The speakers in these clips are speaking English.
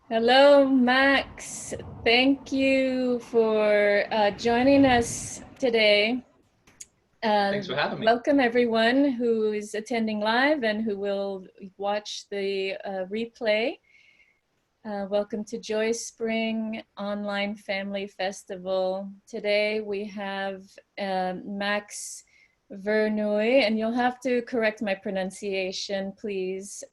Hello, Max. Thank you for joining us today. Thanks for having me. Welcome everyone who is attending live and who will watch the replay. Welcome to Joyspring Online Family Festival. Today we have Max VerNooy, and you'll have to correct my pronunciation, please.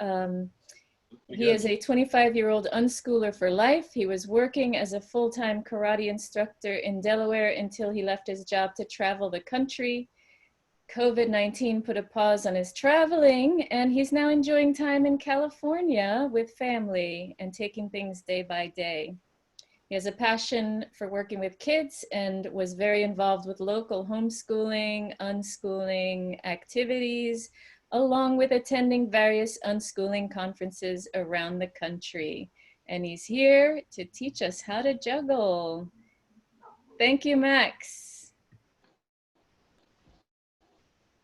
You He is good? a 25-year-old unschooler for life. He was working as a full-time karate instructor in Delaware until he left his job to travel the country. COVID-19 put a pause on his traveling, and he's now enjoying time in California with family and taking things day by day. He has a passion for working with kids and was very involved with local homeschooling, unschooling activities, along with attending various unschooling conferences around the country. And he's here to teach us how to juggle. Thank you, Max.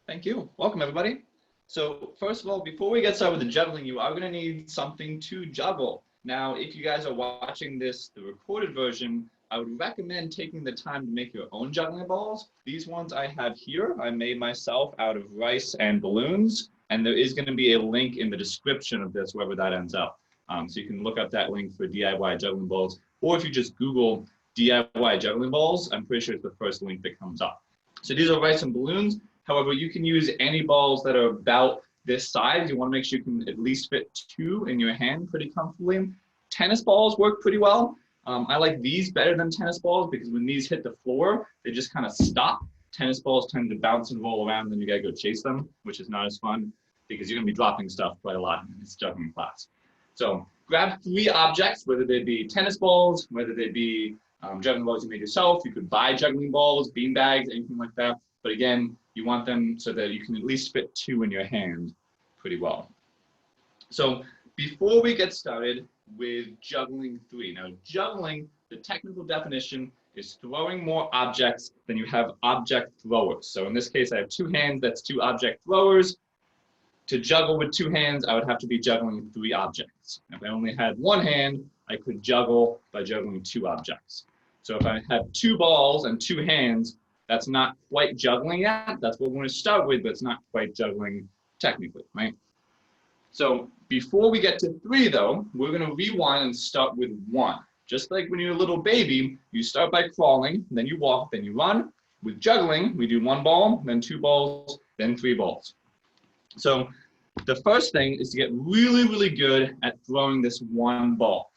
Thank you. Welcome, everybody. So first of all, before we get started with the juggling, you are going to need something to juggle. Now, if you guys are watching this, the recorded version, I would recommend taking the time to make your own juggling balls. These ones I have here, I made myself out of rice and balloons, and there is going to be a link in the description of this, wherever that ends up. So you can look up that link for DIY juggling balls, or if you just Google DIY juggling balls, I'm pretty sure it's the first link that comes up. So these are rice and balloons. However, you can use any balls that are about this size. You want to make sure you can at least fit two in your hand pretty comfortably. Tennis balls work pretty well. I like these better than tennis balls because when these hit the floor, they just kind of stop. Tennis balls tend to bounce and roll around, then you gotta go chase them, which is not as fun because you're gonna be dropping stuff quite a lot in this juggling class. So grab three objects, whether they be tennis balls, whether they be juggling balls you made yourself. You could buy juggling balls, bean bags, anything like that. But again, you want them so that you can at least fit two in your hand pretty well. So before we get started with juggling 3, now juggling, the technical definition is throwing more objects than you have object throwers. So in this case, I have 2 hands, that's 2 object throwers. To juggle with 2 hands, I would have to be juggling 3 objects. If I only had 1 hand, I could juggle by juggling 2 objects. So if I have 2 balls and 2 hands, that's not quite juggling yet. That's what we're going to start with, but it's not quite juggling technically, right? So before we get to 3, though, we're going to rewind and start with 1. Just like when you're a little baby, you start by crawling, then you walk, then you run. With juggling, we do 1 ball, then 2 balls, then 3 balls. So the first thing is to get really, really good at throwing this 1 ball.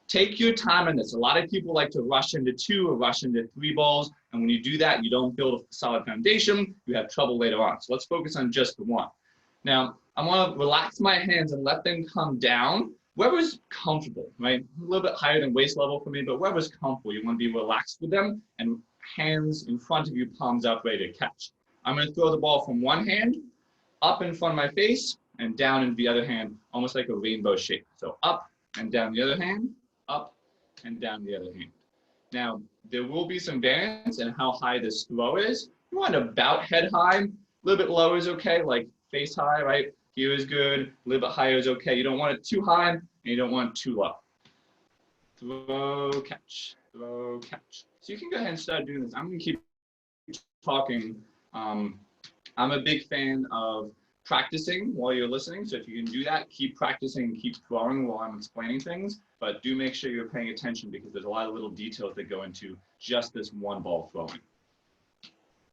Take your time on this. A lot of people like to rush into 2 or rush into 3 balls. And when you do that, you don't build a solid foundation. You have trouble later on. So let's focus on just the 1. Now, I want to relax my hands and let them come down wherever's comfortable, right? A little bit higher than waist level for me, but wherever's comfortable. You want to be relaxed with them and hands in front of you, palms up, ready to catch. I'm going to throw the ball from one hand up in front of my face and down in the other hand, almost like a rainbow shape. So up and down the other hand, up and down the other hand. Now, there will be some variance in how high this throw is. You want about head high, a little bit lower is okay, like face high, right? Here is good, a little bit higher is okay. You don't want it too high and you don't want it too low. Throw, catch, throw, catch. So you can go ahead and start doing this. I'm gonna keep talking. I'm a big fan of practicing while you're listening. So if you can do that, keep practicing and keep throwing while I'm explaining things, but do make sure you're paying attention because there's a lot of little details that go into just this 1 ball throwing.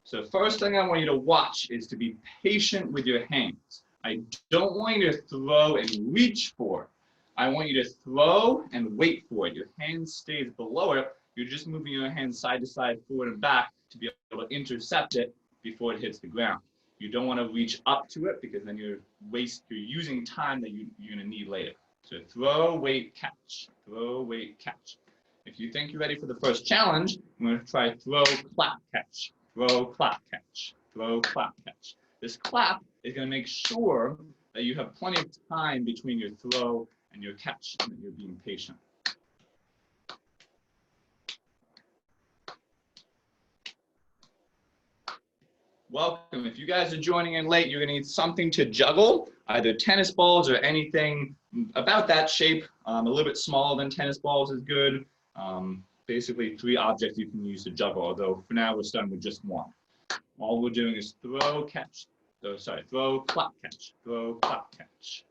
So first thing I want you to watch is to be patient with your hands. I don't want you to throw and reach for it. I want you to throw and wait for it. Your hand stays below it. You're just moving your hands side to side, forward and back to be able to intercept it before it hits the ground. You don't want to reach up to it because then you're using time that you're going to need later. So throw, wait, catch. Throw, wait, catch. If you think you're ready for the first challenge, I'm going to try throw, clap, catch. Throw, clap, catch. Throw, clap, catch. This clap is going to make sure that you have plenty of time between your throw and your catch and that you're being patient. Welcome. If you guys are joining in late, you're going to need something to juggle, either tennis balls or anything about that shape. A little bit smaller than tennis balls is good. Basically 3 objects you can use to juggle, although for now we're starting with just 1. All we're doing is throw, catch. Throw, clap, catch. Throw, clap, catch.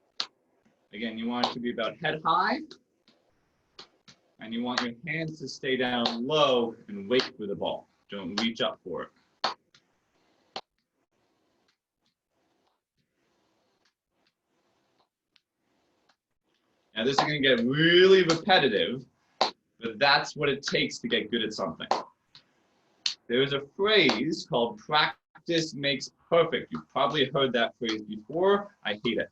Again, you want it to be about head high, and you want your hands to stay down low and wait for the ball. Don't reach up for it. Now this is going to get really repetitive, but that's what it takes to get good at something. There's a phrase called practice makes perfect. You've probably heard that phrase before. I hate it.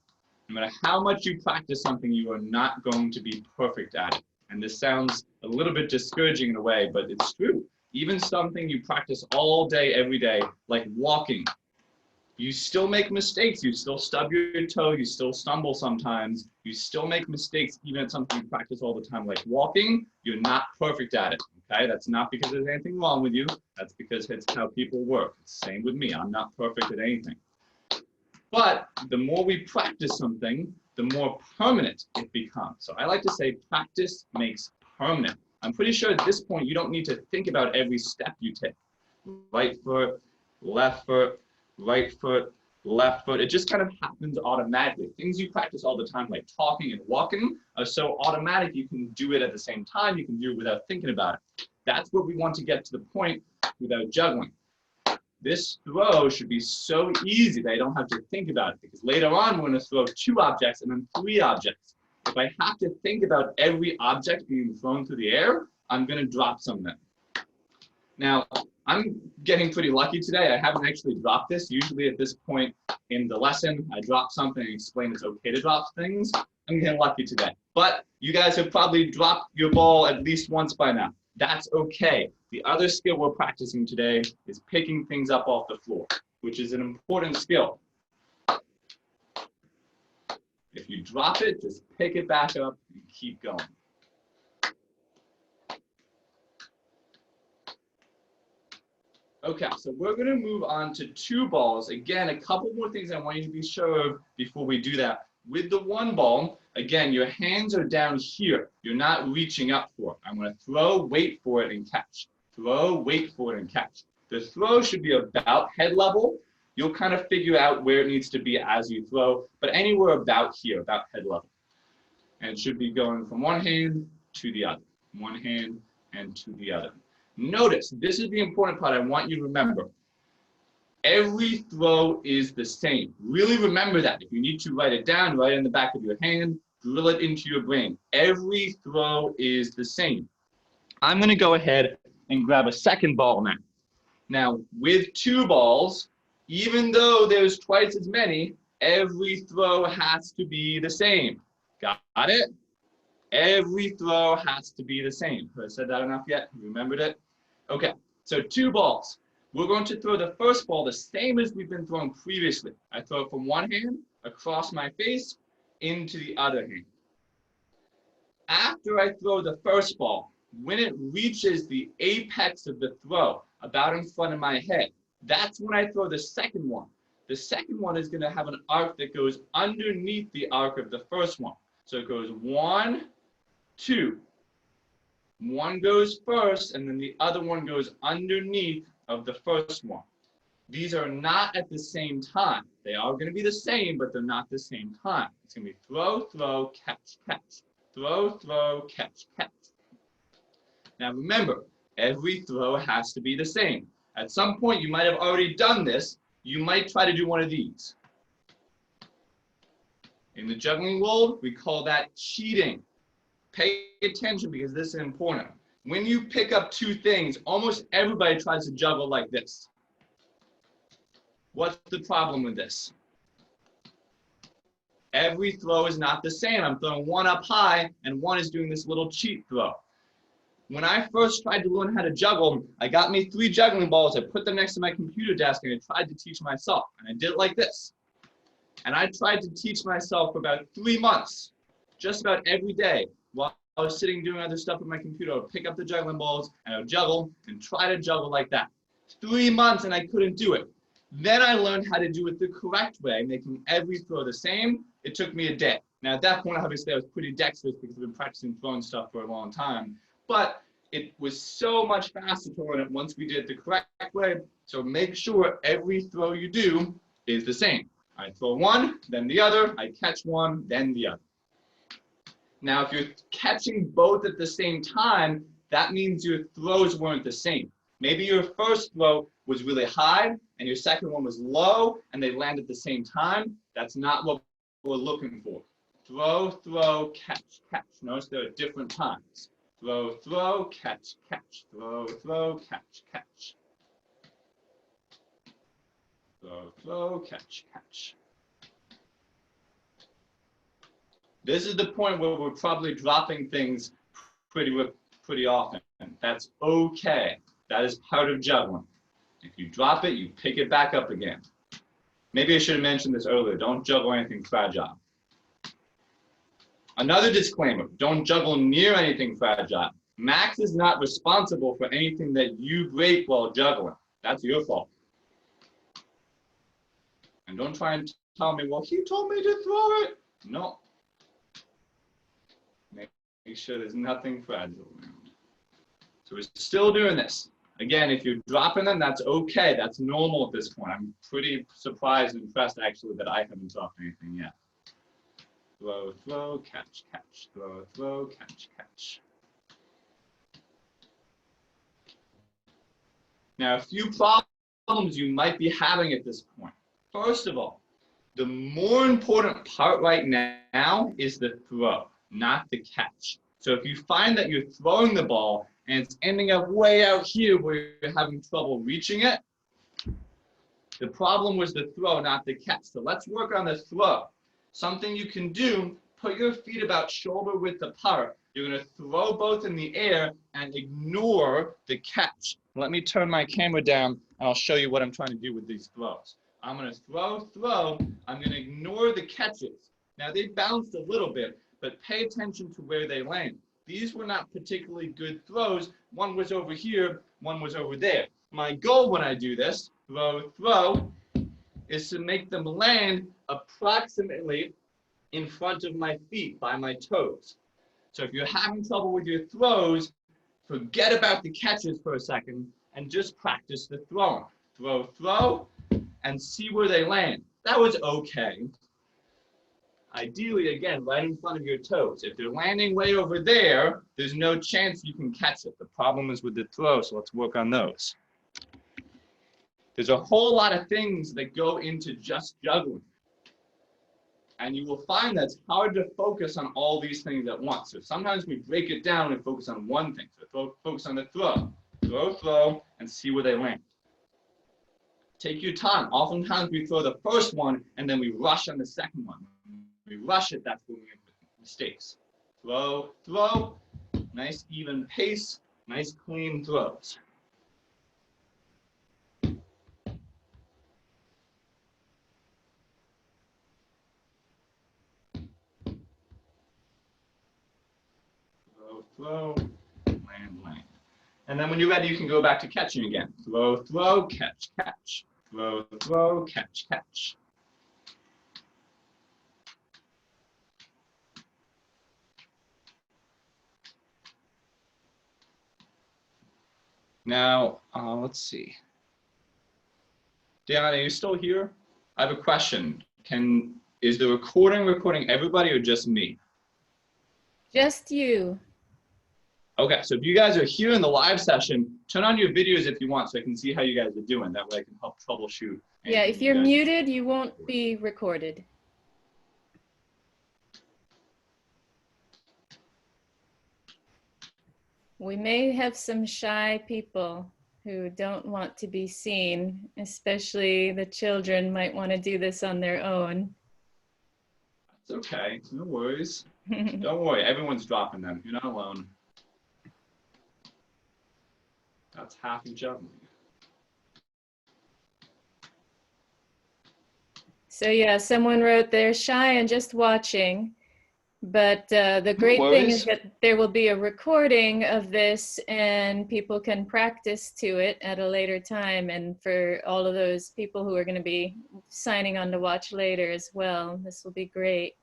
No matter how much you practice something, you are not going to be perfect at it. And this sounds a little bit discouraging in a way, but it's true. Even something you practice all day, every day, like walking, you still make mistakes. You still stub your toe. You still stumble sometimes. You still make mistakes even at something you practice all the time, like walking. You're not perfect at it, okay? That's not because there's anything wrong with you. That's because it's how people work. It's the same with me. I'm not perfect at anything. But the more we practice something, the more permanent it becomes. So I like to say practice makes permanent. I'm pretty sure at this point you don't need to think about every step you take. Right foot, left foot, right foot, left foot. It just kind of happens automatically. Things you practice all the time, like talking and walking, are so automatic you can do it at the same time. You can do it without thinking about it. That's what we want to get to the point without juggling. This throw should be so easy that I don't have to think about it, because later on we're going to throw 2 objects and then 3 objects. If I have to think about every object being thrown through the air, I'm going to drop some of them. Now, I'm getting pretty lucky today. I haven't actually dropped this. Usually at this point in the lesson, I drop something and explain it's okay to drop things. I'm getting lucky today. But you guys have probably dropped your ball at least once by now. That's okay. The other skill we're practicing today is picking things up off the floor, which is an important skill. If you drop it, just pick it back up and keep going. Okay, so we're going to move on to 2 balls. Again, a couple more things I want you to be sure of before we do that. With the 1 ball, again, your hands are down here. You're not reaching up for it. I'm going to throw, wait for it, and catch. Throw, wait for it, and catch. The throw should be about head level. You'll kind of figure out where it needs to be as you throw, but anywhere about here, about head level. And it should be going from one hand to the other. One hand and to the other. Notice, this is the important part I want you to remember. Every throw is the same. Really remember that. If you need to write it down, write it in the back of your hand, drill it into your brain. Every throw is the same. I'm going to go ahead and grab a second ball now. Now, with 2 balls, even though there's twice as many, every throw has to be the same. Got it? Every throw has to be the same. Have I said that enough yet? Remembered it? Okay, so 2 balls. We're going to throw the first ball the same as we've been throwing previously. I throw it from one hand, across my face, into the other hand. After I throw the first ball, when it reaches the apex of the throw, about in front of my head, that's when I throw the second one. The second one is going to have an arc that goes underneath the arc of the first one. So it goes 1, 2. One goes first, and then the other one goes underneath of the first one. These are not at the same time. They are going to be the same, but they're not the same time. It's going to be throw, throw, catch, catch. Throw, throw, catch, catch. Now remember, every throw has to be the same. At some point, you might have already done this. You might try to do one of these. In the juggling world, we call that cheating. Pay attention because this is important. When you pick up 2 things, almost everybody tries to juggle like this. What's the problem with this? Every throw is not the same. I'm throwing one up high and one is doing this little cheat throw. When I first tried to learn how to juggle, I got me 3 juggling balls. I put them next to my computer desk and I tried to teach myself. And I did it like this. And I tried to teach myself for about 3 months, just about every day. While I was sitting doing other stuff with my computer, I would pick up the juggling balls and I would juggle and try to juggle like that. 3 months and I couldn't do it. Then I learned how to do it the correct way, making every throw the same. It took me a day. Now at that point, obviously I was pretty dexterous because I've been practicing throwing stuff for a long time, but it was so much faster to learn it once we did it the correct way. So make sure every throw you do is the same. I throw one, then the other, I catch one, then the other. Now, if you're catching both at the same time, that means your throws weren't the same. Maybe your first throw was really high and your second one was low and they land at the same time. That's not what we're looking for. Throw, throw, catch, catch. Notice there are different times. Throw, throw, catch, catch. Throw, throw, catch, catch. Throw, throw, catch, catch. This is the point where we're probably dropping things pretty often. That's okay. That is part of juggling. If you drop it, you pick it back up again. Maybe I should have mentioned this earlier. Don't juggle anything fragile. Another disclaimer, don't juggle near anything fragile. Max is not responsible for anything that you break while juggling. That's your fault. And don't try and tell me, well, he told me to throw it. No. Make sure there's nothing fragile around. So we're still doing this. Again, if you're dropping them, that's okay. That's normal at this point. I'm pretty surprised and impressed, actually, that I haven't dropped anything yet. Throw, throw, catch, catch. Throw, throw, catch, catch. Now, a few problems you might be having at this point. First of all, the more important part right now is the throw, not the catch. So if you find that you're throwing the ball and it's ending up way out here where you're having trouble reaching it, the problem was the throw, not the catch. So let's work on the throw. Something you can do, put your feet about shoulder width apart. You're going to throw both in the air and ignore the catch. Let me turn my camera down and I'll show you what I'm trying to do with these throws. I'm going to throw, throw. I'm going to ignore the catches. Now they bounced a little bit, but pay attention to where they land. These were not particularly good throws. One was over here, one was over there. My goal when I do this, throw, throw, is to make them land approximately in front of my feet by my toes. So if you're having trouble with your throws, forget about the catches for a second and just practice the throwing. Throw, throw, and see where they land. That was okay. Ideally, again, right in front of your toes. If they're landing way over there, there's no chance you can catch it. The problem is with the throw, so let's work on those. There's a whole lot of things that go into just juggling. And you will find that it's hard to focus on all these things at once. So sometimes we break it down and focus on one thing. So focus on the throw. Throw, throw, and see where they land. Take your time. Oftentimes we throw the first one and then we rush on the second one. We rush it, that's when we make mistakes. Throw, throw, nice even pace, nice clean throws. Throw, throw, land, land. And then when you're ready, you can go back to catching again. Throw, throw, catch, catch. Throw, throw, catch, catch. Now, let's see. Diana, are you still here? I have a question. Is the recording everybody or just me? Just you. Okay, so if you guys are here in the live session, turn on your videos if you want so I can see how you guys are doing. That way I can help troubleshoot. Yeah, if you're muted, you won't be recorded. We may have some shy people who don't want to be seen, especially the children might want to do this on their own. It's okay, no worries. Don't worry, everyone's dropping them. You're not alone. That's half of juggling. So yeah, someone wrote they're shy and just watching. But the great thing is that there will be a recording of this and people can practice to it at a later time. And for all of those people who are going to be signing on to watch later as well, this will be great.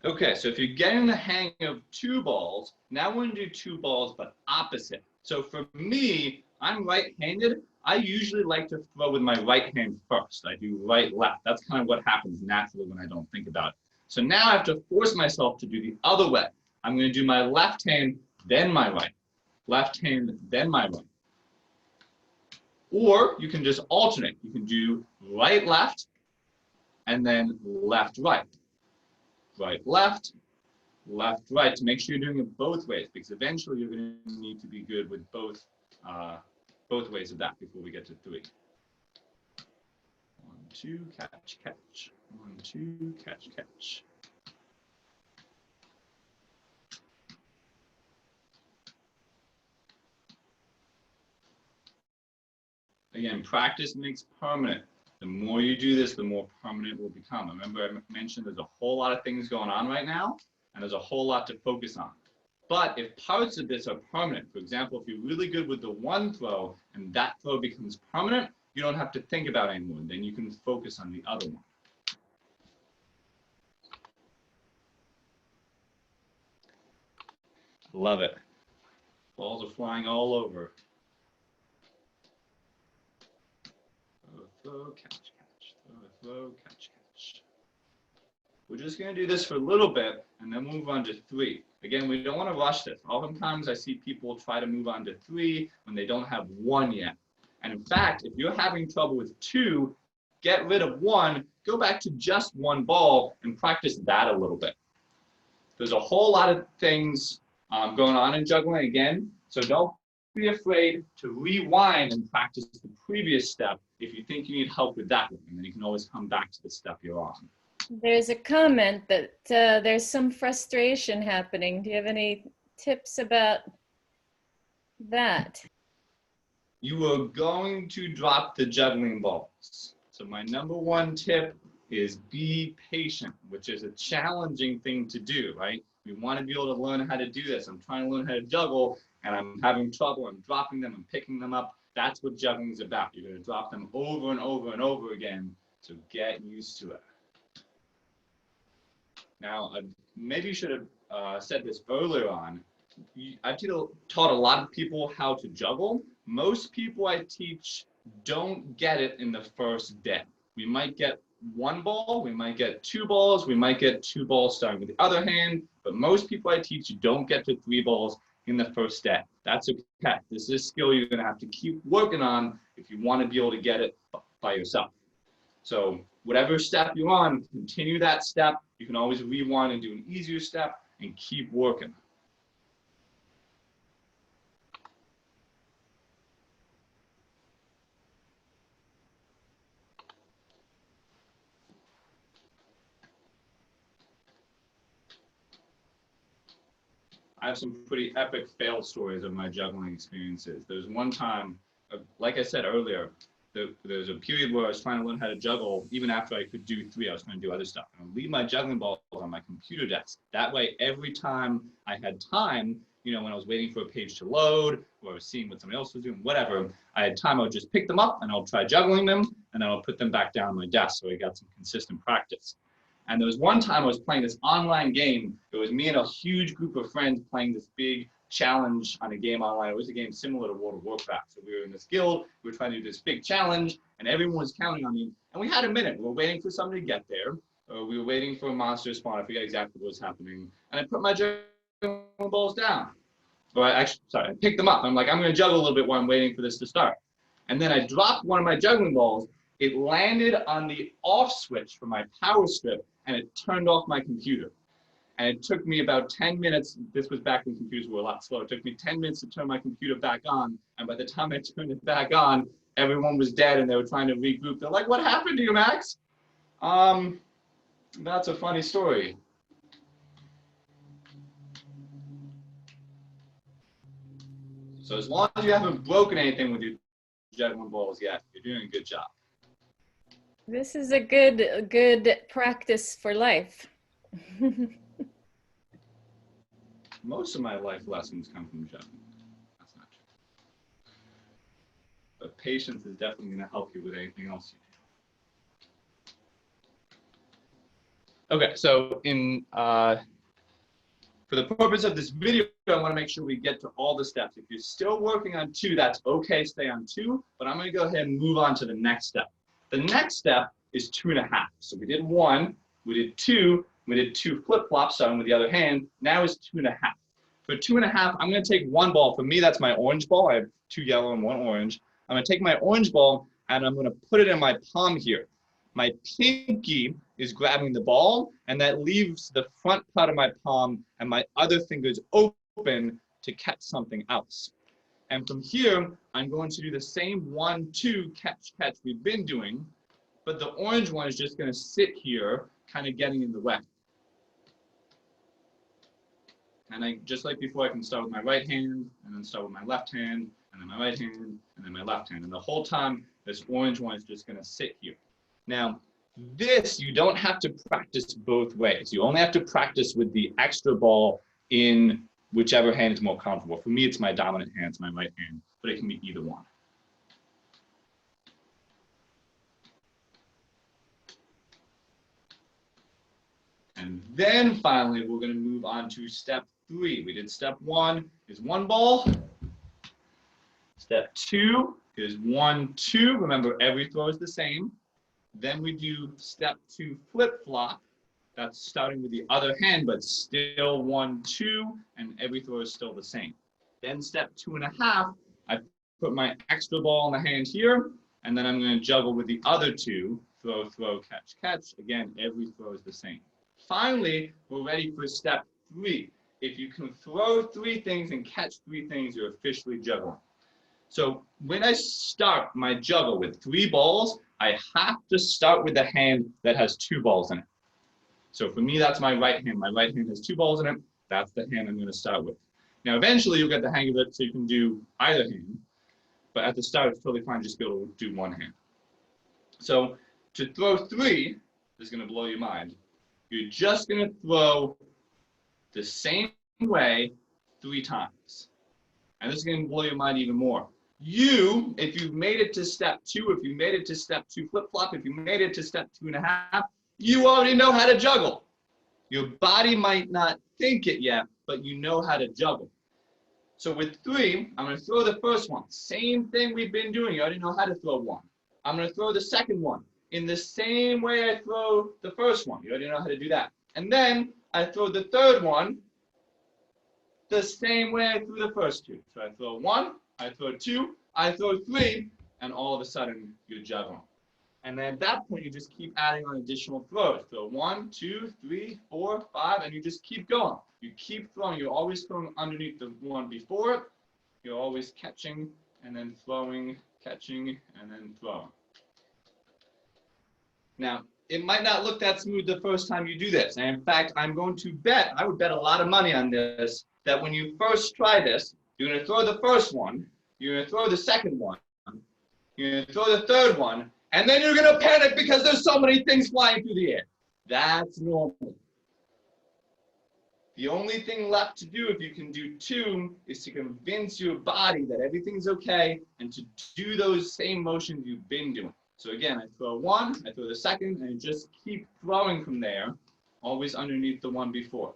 Okay, so if you're getting the hang of two balls, now we're gonna do two balls, but opposite. So for me, I'm right-handed. I usually like to throw with my right hand first. I do right, left. That's kind of what happens naturally when I don't think about it. So now I have to force myself to do the other way. I'm gonna do my left hand, then my right. Left hand, then my right. Or you can just alternate. You can do right, left, and then left, right. Right, left, left, right, to make sure you're doing it both ways, because eventually you're going to need to be good with both ways of that before we get to three. 1, 2, catch, catch. 1, 2, catch, catch. Again, practice makes permanent. The more you do this, the more permanent it will become. Remember, I mentioned there's a whole lot of things going on right now, and there's a whole lot to focus on. But if parts of this are permanent, for example, if you're really good with the one throw and that throw becomes permanent, you don't have to think about it anymore. Then you can focus on the other one. Love it. Balls are flying all over. Throw, catch, catch. Throw, catch, catch. We're just going to do this for a little bit and then move on to three. Again, we don't want to rush this. Oftentimes I see people try to move on to three when they don't have one yet. And in fact, if you're having trouble with two, get rid of one, go back to just one ball and practice that a little bit. There's a whole lot of things going on in juggling again, so don't be afraid to rewind and practice the previous step if you think you need help with that one, and then you can always come back to the step you're on. There's a comment that there's some frustration happening. Do you have any tips about that? You are going to drop the juggling balls. So my number one tip is be patient, which is a challenging thing to do, right? We want to be able to learn how to do this. I'm trying to learn how to juggle and I'm having trouble. I'm dropping them, I'm picking them up. That's what juggling is about. You're going to drop them over and over and over again. So get used to it. Now, maybe you should have said this earlier on. I've taught a lot of people how to juggle. Most people I teach don't get it in the first day. We might get one ball, we might get two balls, we might get two balls starting with the other hand, but most people I teach don't get to three balls in the first day. That's okay. This is a skill you're going to have to keep working on if you want to be able to get it by yourself. So whatever step you're on, continue that step. You can always rewind and do an easier step and keep working. I have some pretty epic fail stories of my juggling experiences. There's one time, like I said earlier, there's a period where I was trying to learn how to juggle. Even after I could do three, I was trying to do other stuff. I would leave my juggling balls on my computer desk. That way, every time I had time, you know, when I was waiting for a page to load, or I was seeing what somebody else was doing, whatever, I had time, I would just pick them up and I'll try juggling them, and then I'll put them back down on my desk so I got some consistent practice. And there was one time I was playing this online game. It was me and a huge group of friends playing this big challenge on a game online. It was a game similar to World of Warcraft. So we were in this guild, we were trying to do this big challenge, and everyone was counting on me. And we had a minute. We were waiting for somebody to get there. We were waiting for a monster to spawn. I forget exactly what was happening. And I put my juggling balls down. Or I picked them up. I'm like, I'm going to juggle a little bit while I'm waiting for this to start. And then I dropped one of my juggling balls. It landed on the off switch for my power strip, and it turned off my computer. And it took me about 10 minutes. This was back when computers were a lot slower. It took me 10 minutes to turn my computer back on. And by the time I turned it back on, everyone was dead and they were trying to regroup. They're like, what happened to you, Max? That's a funny story. So as long as you haven't broken anything with your juggling balls yet, you're doing a good job. This is a good practice for life. Most of my life lessons come from juggling. That's not true. But patience is definitely going to help you with anything else you Okay, so for the purpose of this video, I want to make sure we get to all the steps. If you're still working on 2, that's okay, stay on 2, but I'm going to go ahead and move on to the next step. The next step is 2.5. So we did 1, we did 2, we did 2 flip-flops, starting with the other hand. Now is 2.5. For 2.5, I'm going to take 1 ball. For me, that's my orange ball. I have 2 yellow and 1 orange. I'm going to take my orange ball, and I'm going to put it in my palm here. My pinky is grabbing the ball, and that leaves the front part of my palm and my other fingers open to catch something else. And from here, I'm going to do the same 1, 2 catch, catch we've been doing, but the orange one is just going to sit here, kind of getting in the way. And just like before, I can start with my right hand, and then start with my left hand, and then my right hand, and then my left hand. And the whole time, this orange one is just going to sit here. Now, this, you don't have to practice both ways. You only have to practice with the extra ball in whichever hand is more comfortable. For me, it's my dominant hand, it's my right hand, but it can be either one. And then finally, we're going to move on to step 3. We did step 1 is 1 ball. Step 2 is 1, 2. Remember, every throw is the same. Then we do step 2 flip-flop. That's starting with the other hand, but still 1, 2, and every throw is still the same. Then step 2.5, I put my extra ball in the hand here, and then I'm going to juggle with the other 2, throw, throw, catch, catch. Again, every throw is the same. Finally, we're ready for step 3. If you can throw 3 things and catch 3 things, you're officially juggling. So when I start my juggle with 3 balls, I have to start with the hand that has 2 balls in it. So for me, that's my right hand. My right hand has 2 balls in it. That's the hand I'm going to start with. Now, eventually, you'll get the hang of it so you can do either hand. But at the start, it's totally fine just to be able to do 1 hand. So to throw 3 is going to blow your mind. You're just going to throw the same way 3 times. And this is going to blow your mind even more. If you've made it to step 2, if you made it to step 2 flip-flop, if you made it to step 2.5, you already know how to juggle. Your body might not think it yet, but you know how to juggle. So with 3, I'm going to throw the first one. Same thing we've been doing. You already know how to throw 1. I'm going to throw the second one in the same way I throw the first one. You already know how to do that. And then I throw the third one the same way I threw the first 2. So I throw 1, I throw 2, I throw 3, and all of a sudden you're juggling. And then at that point, you just keep adding on additional throws. So 1, 2, 3, 4, 5, and you just keep going. You keep throwing. You're always throwing underneath the one before it. You're always catching and then throwing, catching, and then throwing. Now, it might not look that smooth the first time you do this. And in fact, I would bet a lot of money on this, that when you first try this, you're going to throw the first one, you're going to throw the second one, you're going to throw the third one, and then you're going to panic because there's so many things flying through the air. That's normal. The only thing left to do, if you can do 2, is to convince your body that everything's okay and to do those same motions you've been doing. So again, I throw 1, I throw the second, and just keep throwing from there, always underneath the one before.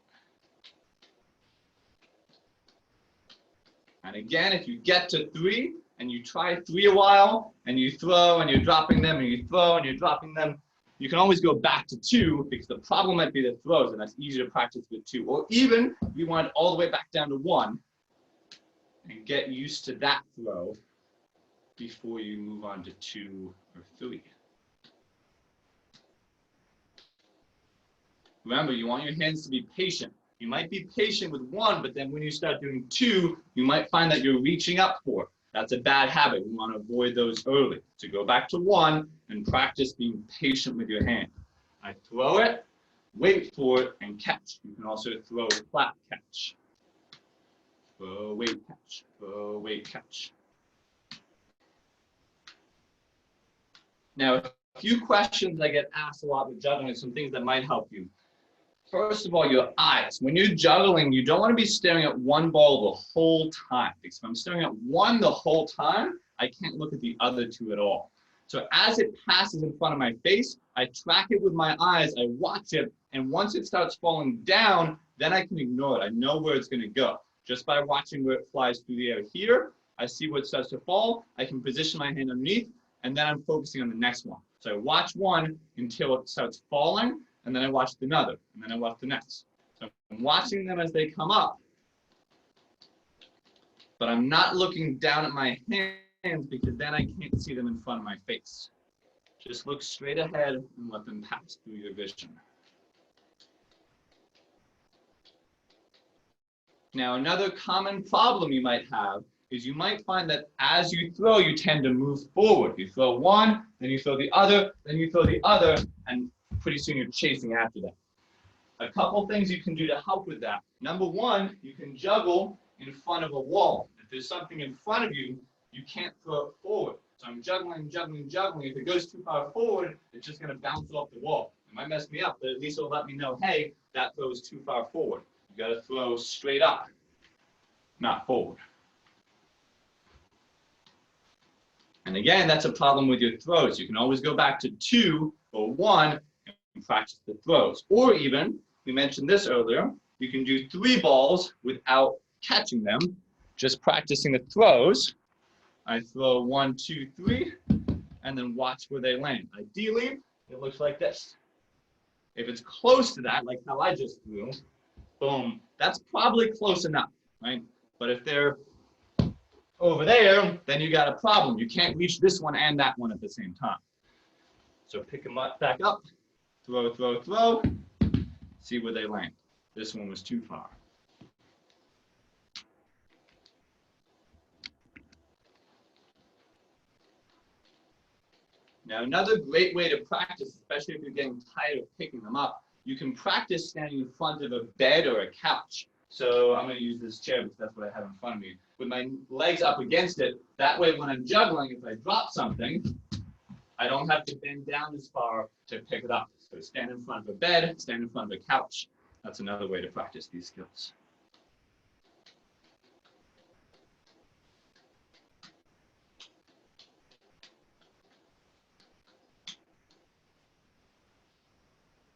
And again, if you get to 3, and you try 3 a while, and you throw, and you're dropping them, and you throw, and you're dropping them, you can always go back to 2, because the problem might be the throws, and that's easier to practice with 2. Or even, if you want it all the way back down to 1, and get used to that throw before you move on to 2 or 3. Remember, you want your hands to be patient. You might be patient with 1, but then when you start doing 2, you might find that you're reaching up for it. That's a bad habit. We want to avoid those early. So go back to 1 and practice being patient with your hand. I throw it, wait for it, and catch. You can also throw flat catch. Throw, wait, catch. Throw, wait, catch. Now, a few questions I get asked a lot with juggling, some things that might help you. First of all, your eyes. When you're juggling, you don't want to be staring at one ball the whole time. Because if I'm staring at one the whole time, I can't look at the other 2 at all. So as it passes in front of my face, I track it with my eyes, I watch it, and once it starts falling down, then I can ignore it. I know where it's going to go. Just by watching where it flies through the air here, I see where it starts to fall, I can position my hand underneath, and then I'm focusing on the next one. So I watch one until it starts falling, and then I watch another, and then I watch the next. So I'm watching them as they come up, but I'm not looking down at my hands because then I can't see them in front of my face. Just look straight ahead and let them pass through your vision. Now, another common problem you might have is you might find that as you throw, you tend to move forward. You throw one, then you throw the other, then you throw the other, and pretty soon you're chasing after that. A couple things you can do to help with that. Number one, you can juggle in front of a wall. If there's something in front of you, you can't throw it forward. So I'm juggling, juggling, juggling. If it goes too far forward, it's just going to bounce off the wall. It might mess me up, but at least it'll let me know, hey, that throws too far forward. You got to throw straight up, not forward. And again, that's a problem with your throws. You can always go back to 2 or 1 and practice the throws. Or even, we mentioned this earlier, you can do 3 balls without catching them, just practicing the throws. I throw 1, 2, 3, and then watch where they land. Ideally, it looks like this. If it's close to that, like how I just threw, boom, that's probably close enough, right? But if they're over there, then you got a problem. You can't reach this one and that one at the same time. So pick them up, back up, throw, throw, throw, see where they land. This one was too far. Now, another great way to practice, especially if you're getting tired of picking them up, you can practice standing in front of a bed or a couch. So I'm going to use this chair because that's what I have in front of me. With my legs up against it, that way when I'm juggling, if I drop something, I don't have to bend down as far to pick it up. So stand in front of a bed, stand in front of a couch. That's another way to practice these skills.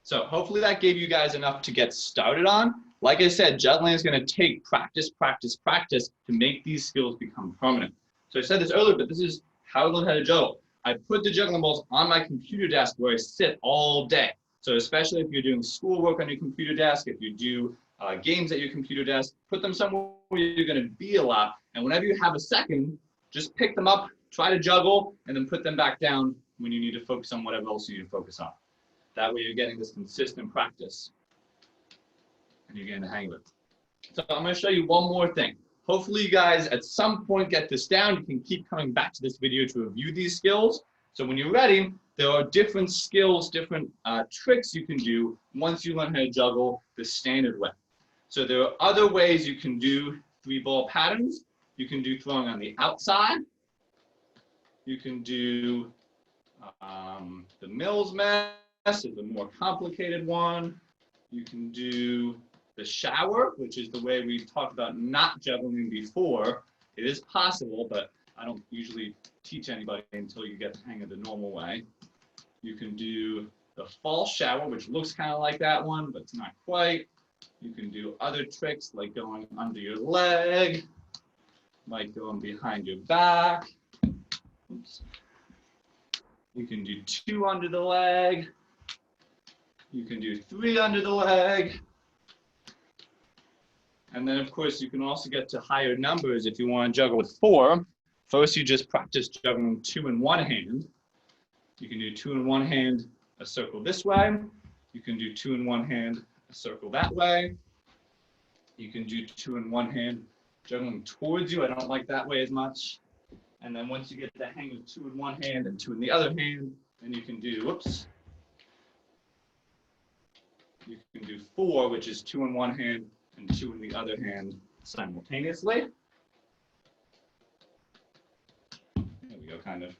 So hopefully that gave you guys enough to get started on. Like I said, juggling is going to take practice, practice, practice to make these skills become permanent. So I said this earlier, but this is how I learned how to juggle. I put the juggling balls on my computer desk where I sit all day. So especially if you're doing schoolwork on your computer desk, if you do games at your computer desk, put them somewhere where you're going to be a lot. And whenever you have a second, just pick them up, try to juggle, and then put them back down when you need to focus on whatever else you need to focus on. That way you're getting this consistent practice and you're getting the hang of it. So I'm going to show you one more thing. Hopefully you guys at some point get this down. You can keep coming back to this video to review these skills. So when you're ready, there are different skills, different tricks you can do once you learn how to juggle the standard way. So there are other ways you can do 3-ball patterns. You can do throwing on the outside. You can do the Mills mess is a more complicated one. You can do the shower, which is the way we talked about not juggling before. It is possible, but I don't usually teach anybody until you get the hang of the normal way. You can do the false shower, which looks kind of like that one, but it's not quite. You can do other tricks like going under your leg, like going behind your back. Oops. You can do 2 under the leg. You can do 3 under the leg. And then, of course, you can also get to higher numbers if you want to juggle with 4. First, you just practice juggling 2 in one hand. You can do 2 in one hand, a circle this way. You can do 2 in one hand, a circle that way. You can do 2 in one hand, juggling towards you. I don't like that way as much. And then once you get the hang of 2 in one hand and 2 in the other hand, then you can do, whoops. You can do 4, which is 2 in one hand and 2 in the other hand simultaneously. There we go, kind of.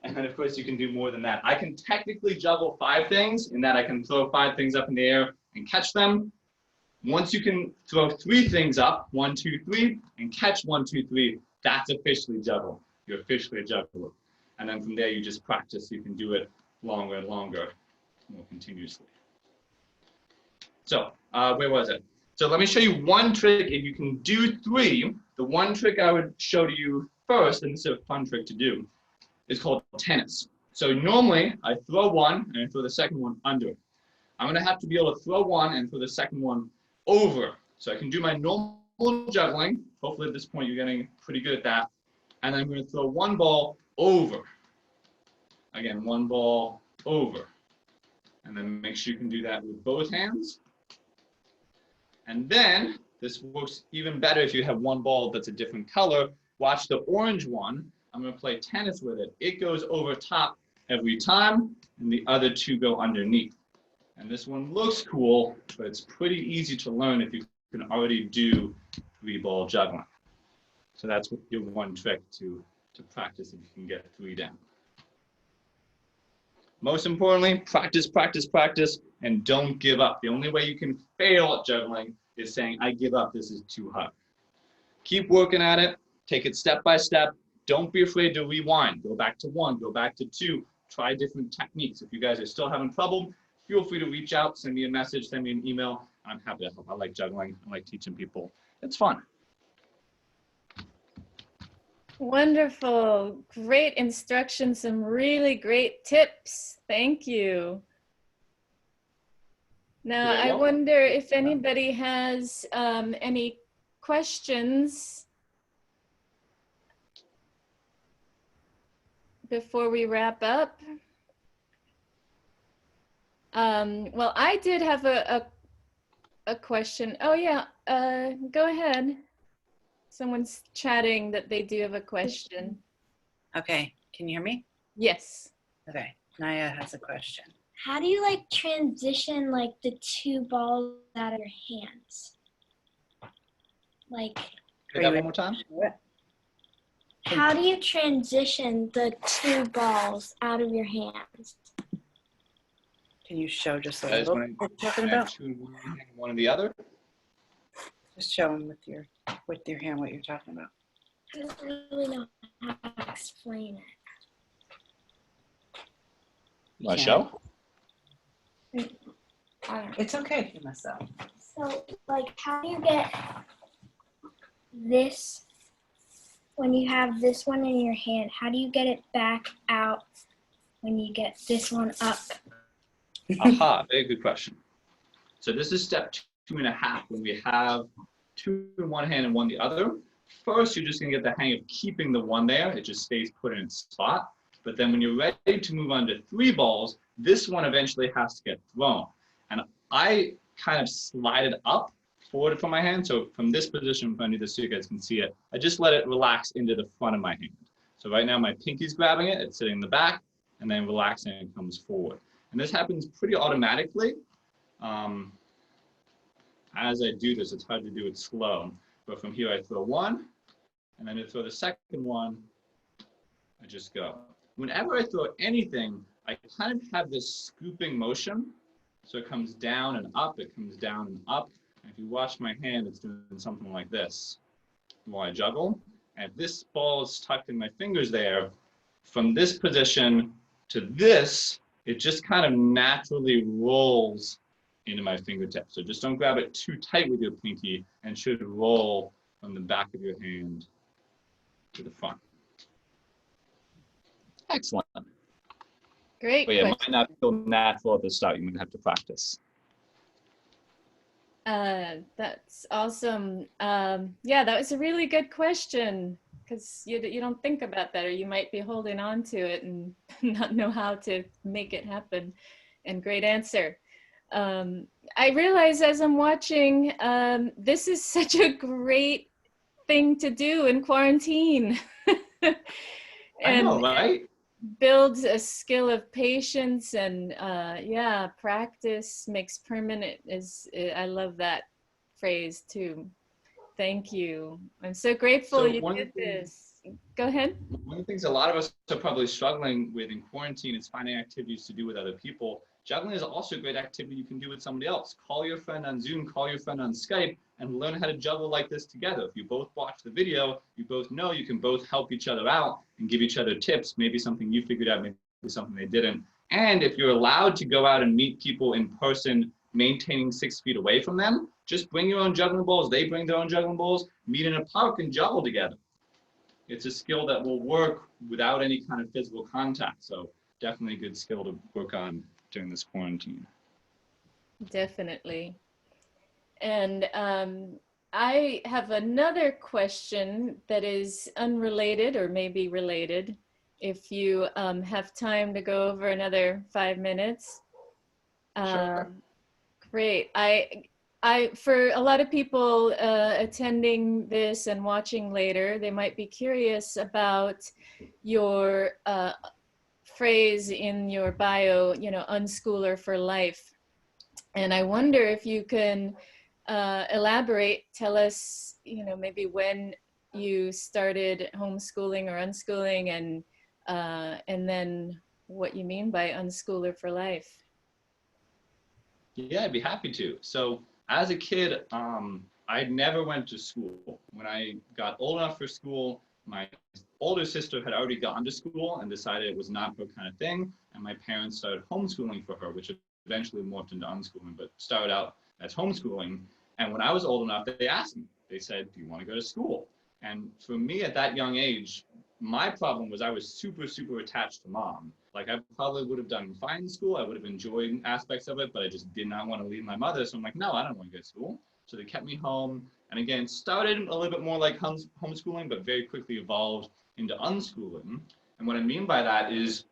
And then, of course, you can do more than that. I can technically juggle 5 things in that I can throw 5 things up in the air and catch them. Once you can throw 3 things up, 1, 2, 3, and catch 1, 2, 3, that's officially juggle. You're officially a juggler. And then from there, you just practice. You can do it longer and longer, more continuously. So where was it? So let me show you one trick. If you can do 3, the one trick I would show to you first, and this is a fun trick to do, is called tennis. So normally I throw one and I throw the second one under. I'm gonna have to be able to throw one and throw the second one over. So I can do my normal juggling. Hopefully at this point you're getting pretty good at that. And then I'm gonna throw one ball over. Again, one ball over. And then make sure you can do that with both hands. And then this works even better if you have one ball that's a different color. Watch the orange one. I'm going to play tennis with it. It goes over top every time, and the other 2 go underneath. And this one looks cool, but it's pretty easy to learn if you can already do 3-ball juggling. So that's your one trick to practice if you can get 3 down. Most importantly, practice, practice, practice, and don't give up. The only way you can fail at juggling is saying, I give up, this is too hard. Keep working at it, take it step by step. Don't be afraid to rewind. Go back to 1, go back to 2, try different techniques. If you guys are still having trouble, feel free to reach out, send me a message, send me an email. I'm happy to help. I like juggling, I like teaching people. It's fun. Wonderful. Great instructions, some really great tips. Thank you. Now, I wonder if anybody has any questions before we wrap up. Well, I did have a question. Oh, yeah, go ahead. Someone's chatting that they do have a question. Okay, can you hear me? Yes. Okay, Naya has a question. How do you like transition like the 2 balls out of your hands? Like, Say that one more time. how do you transition the 2 balls out of your hands? Can you show just a That is little when what you're talking I about? choose one or the other. Just show them with your hand what you're talking about. I don't really know how to explain it. You want to show? It's okay if you mess up. So, like, how do you get this, when you have this one in your hand, how do you get it back out when you get this one up? Aha, very good question. So this is step 2.5 when we have 2 in one hand and 1 the other. First, you're just gonna get the hang of keeping the 1 there. It just stays put in its spot. But then when you're ready to move on to 3 balls, this one eventually has to get thrown. And I kind of slide it up forward from my hand. So from this position, if I do this so you guys can see it, I just let it relax into the front of my hand. So right now my pinky's grabbing it, it's sitting in the back, and then relaxing and it comes forward. And this happens pretty automatically. As I do this, it's hard to do it slow. But from here, I throw 1, and then to throw the second one, I just go. Whenever I throw anything, I kind of have this scooping motion. So it comes down and up, it comes down and up. And if you watch my hand, it's doing something like this while I juggle. And if this ball is tucked in my fingers there, from this position to this, it just kind of naturally rolls into my fingertip. So just don't grab it too tight with your pinky, and should roll from the back of your hand to the front. Excellent. Great But yeah, it question. might not feel natural at the start. You're gonna have to practice. That's awesome. Yeah, that was a really good question, because you don't think about that, or you might be holding on to it and not know how to make it happen. And great answer. I realize as I'm watching, this is such a great thing to do in quarantine. I know, right? Builds a skill of patience, and yeah, practice makes permanent. I love that phrase too. Thank you. I'm so grateful So you did this. Go ahead. One of the things a lot of us are probably struggling with in quarantine is finding activities to do with other people. Juggling is also a great activity you can do with somebody else. Call your friend on Zoom, call your friend on Skype, and learn how to juggle like this together. If you both watch the video, you both know you can both help each other out and give each other tips, maybe something you figured out, maybe something they didn't. And if you're allowed to go out and meet people in person, maintaining 6 feet away from them, just bring your own juggling balls, they bring their own juggling balls, meet in a park and juggle together. It's a skill that will work without any kind of physical contact. So definitely a good skill to work on during this quarantine. Definitely. And I have another question that is unrelated or maybe related. If you have time to go over another 5 minutes. Sure. Great. I for a lot of people attending this and watching later, they might be curious about your phrase in your bio, you know, unschooler for life. And I wonder if you can elaborate, tell us, you know, maybe when you started homeschooling or unschooling, and then what you mean by unschooler for life. Yeah, I'd be happy to. So as a kid, I never went to school. When I got old enough for school, my older sister had already gone to school and decided it was not her kind of thing. And my parents started homeschooling for her, which eventually morphed into unschooling, but started out as homeschooling. And when I was old enough, they asked me, they said, do you want to go to school? And for me at that young age, my problem was I was super, super attached to mom. Like I probably would have done fine in school. I would have enjoyed aspects of it, but I just did not want to leave my mother. So I'm like, no, I don't want to go to school. So they kept me home. And again, started a little bit more like homeschooling, but very quickly evolved into unschooling. And what I mean by that is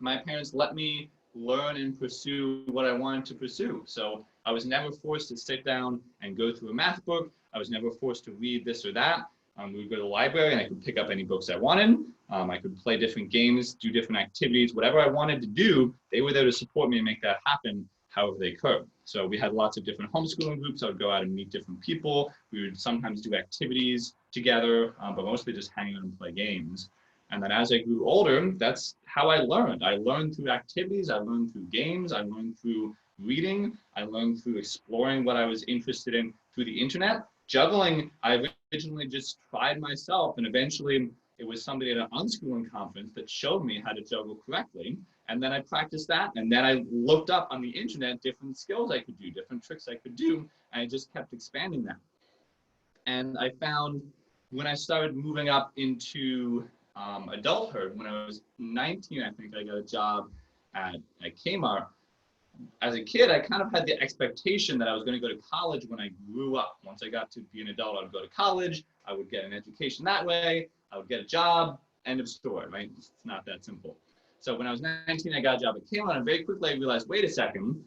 my parents let me learn and pursue what I wanted to pursue. So I was never forced to sit down and go through a math book. I was never forced to read this or that. We would go to the library and I could pick up any books I wanted. I could play different games, do different activities, whatever I wanted to do, they were there to support me and make that happen however they could. So we had lots of different homeschooling groups. I would go out and meet different people. We would sometimes do activities together, but mostly just hang out and play games. And then as I grew older, that's how I learned. I learned through activities, I learned through games, I learned through reading, I learned through exploring what I was interested in through the internet. Juggling, I originally just tried myself, and eventually it was somebody at an unschooling conference that showed me how to juggle correctly. And then I practiced that, and then I looked up on the internet different skills I could do, different tricks I could do, and I just kept expanding that. And I found when I started moving up into adulthood, when I was 19, I think I got a job at Kmart. As a kid, I kind of had the expectation that I was going to go to college when I grew up. Once I got to be an adult, I would go to college, I would get an education that way, I would get a job, end of story, right? It's not that simple. So when I was 19, I got a job at Kmart, and very quickly I realized, wait a second,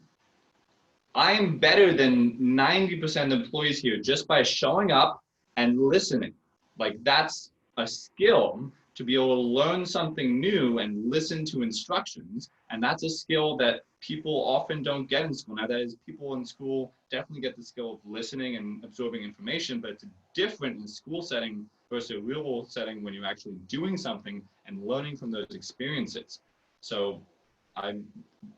I am better than 90% of the employees here just by showing up and listening. Like that's a skill to be able to learn something new and listen to instructions. And that's a skill that people often don't get in school. Now that is, people in school definitely get the skill of listening and absorbing information, but it's different in school setting versus a real world setting when you're actually doing something and learning from those experiences. So I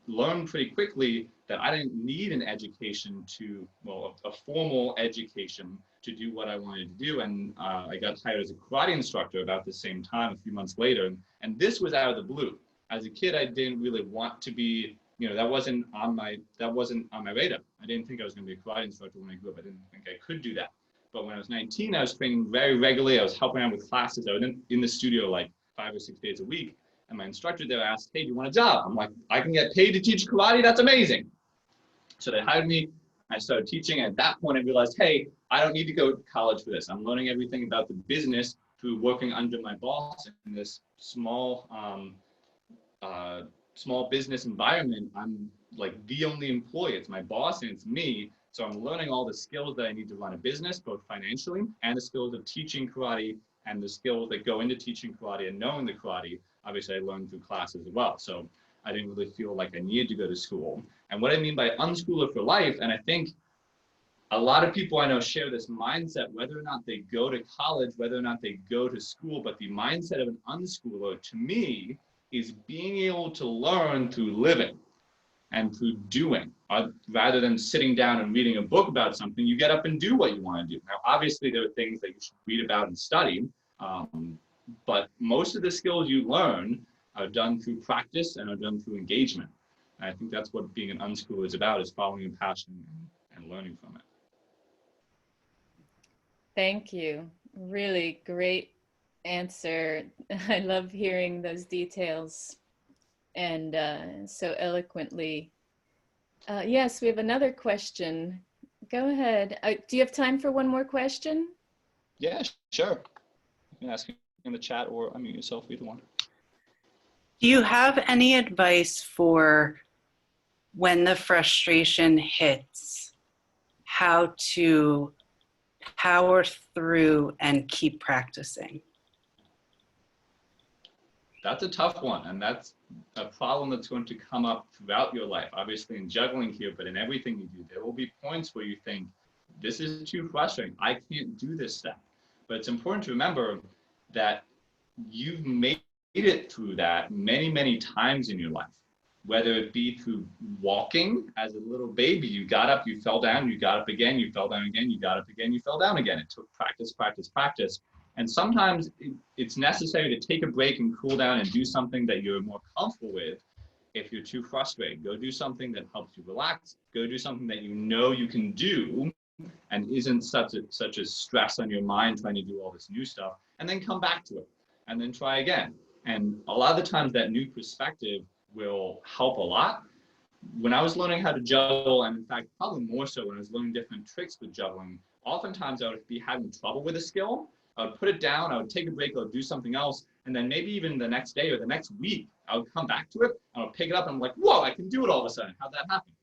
learned pretty quickly that I didn't need an education to, well, a formal education to do what I wanted to do. And I got hired as a karate instructor about the same time, a few months later. And this was out of the blue. As a kid, I didn't really want to be, you know, that wasn't on my radar. I didn't think I was going to be a karate instructor when I grew up. I didn't think I could do that. But when I was 19, I was training very regularly. I was helping out with classes. I was in the studio like 5 or 6 days a week. And my instructor there asked, hey, do you want a job? I'm like, I can get paid to teach karate? That's amazing. So they hired me. I started teaching. And at that point, I realized, hey, I don't need to go to college for this. I'm learning everything about the business through working under my boss in this small business environment. I'm like the only employee. It's my boss and it's me. So I'm learning all the skills that I need to run a business, both financially and the skills of teaching karate and the skills that go into teaching karate and knowing the karate. Obviously, I learned through classes as well. So I didn't really feel like I needed to go to school. And what I mean by unschooler for life, and I think a lot of people I know share this mindset, whether or not they go to college, whether or not they go to school, but the mindset of an unschooler to me is being able to learn through living. and through doing. Rather than sitting down and reading a book about something, you get up and do what you want to do. Now, obviously, there are things that you should read about and study, but most of the skills you learn are done through practice and are done through engagement. And I think that's what being an unschooler is about, is following a passion and learning from it. Thank you. Really great answer. I love hearing those details and so eloquently. Yes, we have another question. Go ahead. Do you have time for one more question? Yeah, sure. You can ask in the chat or unmute yourself, either one. Do you have any advice for when the frustration hits, how to power through and keep practicing? That's a tough one, and that's a problem that's going to come up throughout your life. Obviously in juggling here, but in everything you do, there will be points where you think, this is too frustrating, I can't do this step. But it's important to remember that you've made it through that many, many times in your life, whether it be through walking as a little baby. You got up, you fell down, you got up again, you fell down again, you got up again, you fell down again. It took practice, practice, practice. And sometimes it's necessary to take a break and cool down and do something that you're more comfortable with. If you're too frustrated, go do something that helps you relax. Go do something that you know you can do and isn't such a stress on your mind trying to do all this new stuff, and then come back to it and then try again. And a lot of the times that new perspective will help a lot. When I was learning how to juggle, and in fact, probably more so when I was learning different tricks with juggling, oftentimes I would be having trouble with a skill. I would put it down, I would take a break, I would do something else, and then maybe even the next day or the next week, I would come back to it, and I would pick it up, and I'm like, whoa, I can do it all of a sudden. How'd that happen?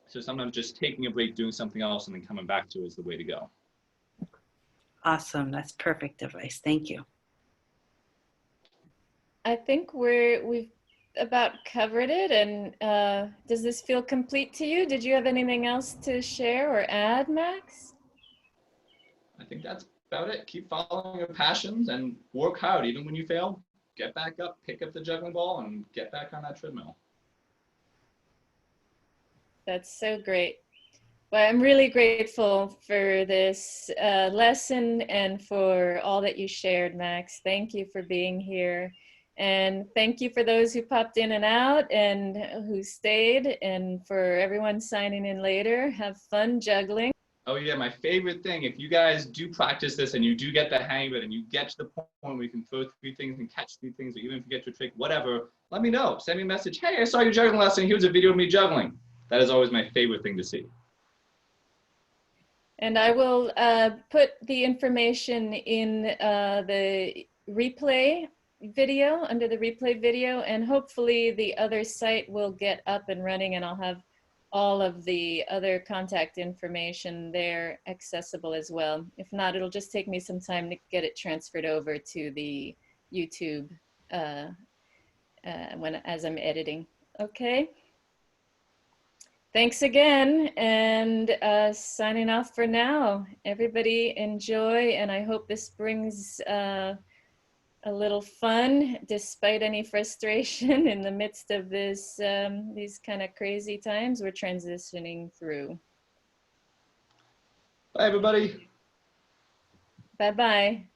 So sometimes just taking a break, doing something else, and then coming back to it is the way to go. Awesome, that's perfect advice. Thank you. I think we've about covered it. And does this feel complete to you? Did you have anything else to share or add, Max? I think that's about it. Keep following your passions and work hard. Even when you fail, get back up, pick up the juggling ball, and get back on that treadmill. That's so great. Well, I'm really grateful for this lesson and for all that you shared, Max. Thank you for being here. And thank you for those who popped in and out and who stayed, and for everyone signing in later. Have fun juggling. Oh yeah, my favorite thing, if you guys do practice this and you do get the hang of it and you get to the point where you can throw 3 things and catch 3 things, or even if you get your trick, whatever, let me know. Send me a message. Hey, I saw your juggling lesson. Here's a video of me juggling. That is always my favorite thing to see. And I will put the information in the replay video, under the replay video, and hopefully the other site will get up and running, and I'll have all of the other contact information there accessible as well. If not, it'll just take me some time to get it transferred over to the YouTube as I'm editing. Okay. Thanks again, and signing off for now. Everybody enjoy, and I hope this brings a little fun despite any frustration in the midst of this these kind of crazy times we're transitioning through. Bye, everybody. Bye-bye.